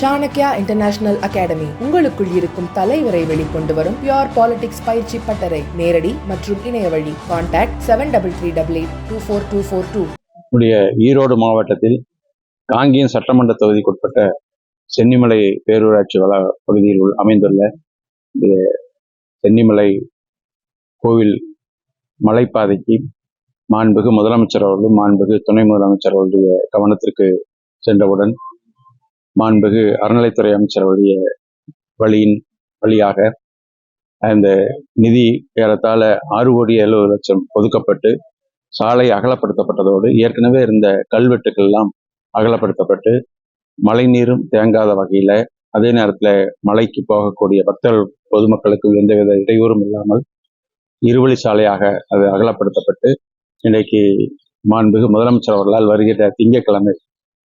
Chanakya international academy உங்களுக்குள் இருக்கும் தலைவரை வெளிக்கொண்டு வரும் பியூர் பாலிடிக்ஸ் பயிற்சி பட்டறை. நேரடி மற்றும் இணைய வழி. கான்டாக்ட் 7338824242. ஈரோடு மாவட்டத்தில் காங்கேயம் சட்டமன்ற தொகுதிக்குட்பட்ட சென்னிமலை பேரூராட்சி பகுதியில் அமைந்துள்ள சென்னிமலை கோவில் மலைப்பாதைக்கு மாண்புமிகு முதலமைச்சர் அவர்களும் மாண்புமிகு துணை முதலமைச்சர் அவருடைய கவனத்திற்கு சென்றவுடன் மாண்புமிகு அறநிலைத்துறை அமைச்சர் அவருடைய வழியாக அந்த நிதி ஏறத்தாழ 6,70,00,000 ஒதுக்கப்பட்டு சாலை அகலப்படுத்தப்பட்டதோடு ஏற்கனவே இருந்த கல்வெட்டுக்கள் எல்லாம் அகலப்படுத்தப்பட்டு மழை நீரும் தேங்காத வகையில, அதே நேரத்தில் மலைக்கு போகக்கூடிய பக்தர்கள் பொதுமக்களுக்கு எந்தவித இடையூறும் இல்லாமல் இருவழி சாலையாக அது அகலப்படுத்தப்பட்டு இன்றைக்கு மாண்புமிகு முதலமைச்சர் அவர்களால் வருகிற திங்கட்கிழமை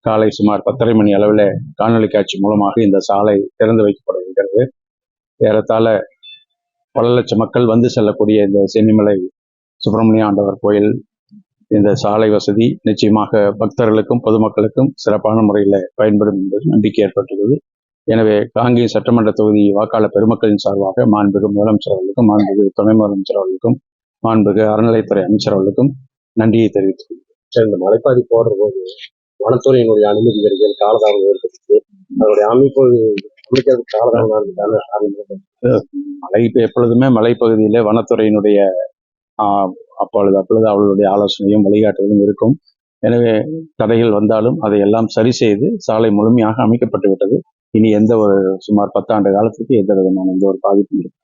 காலை சுமார் 10:30 மணி அளவில் காணொலி காட்சி மூலமாக இந்த சாலை திறந்து வைக்கப்படுகிறது. ஏறத்தாழ பல லட்சம் மக்கள் வந்து செல்லக்கூடிய இந்த சென்னிமலை சுப்பிரமணிய ஆண்டவர் கோயில் இந்த சாலை வசதி நிச்சயமாக பக்தர்களுக்கும் பொதுமக்களுக்கும் சிறப்பான முறையில் பயன்படும் என்பது நம்பிக்கை ஏற்பட்டுள்ளது. எனவே காங்கேயம் சட்டமன்ற தொகுதி வாக்காளர் பெருமக்களின் சார்பாக மாண்புமிகு முதலமைச்சர் அவர்களுக்கும் மாண்புமிகு துணை முதலமைச்சர் அவர்களுக்கும் மாண்புமிகு அறநிலைத்துறை அமைச்சர் அவர்களுக்கும் நன்றியை தெரிவித்துக் கொள்கிறேன். இந்த மலைப்பாதி போடுற போது வனத்துறையினுடைய அனுமதி வருகிறது, காலதாமதம் ஏற்பட்டுச்சு. அதனுடைய அமைப்பு அமைக்கிறதுக்கு காலதாமதம் மலை எப்பொழுதுமே மலைப்பகுதியிலே வனத்துறையினுடைய அப்பொழுது அவர்களுடைய ஆலோசனையும் வழிகாட்டுதலும் இருக்கும். எனவே தடைகள் வந்தாலும் அதையெல்லாம் சரி செய்து சாலை முழுமையாக அமைக்கப்பட்டு விட்டது. இனி எந்த ஒரு சுமார் 10 ஆண்டு காலத்துக்கு எந்த விதமான எந்த ஒரு பாதிப்பும் இருக்கும்.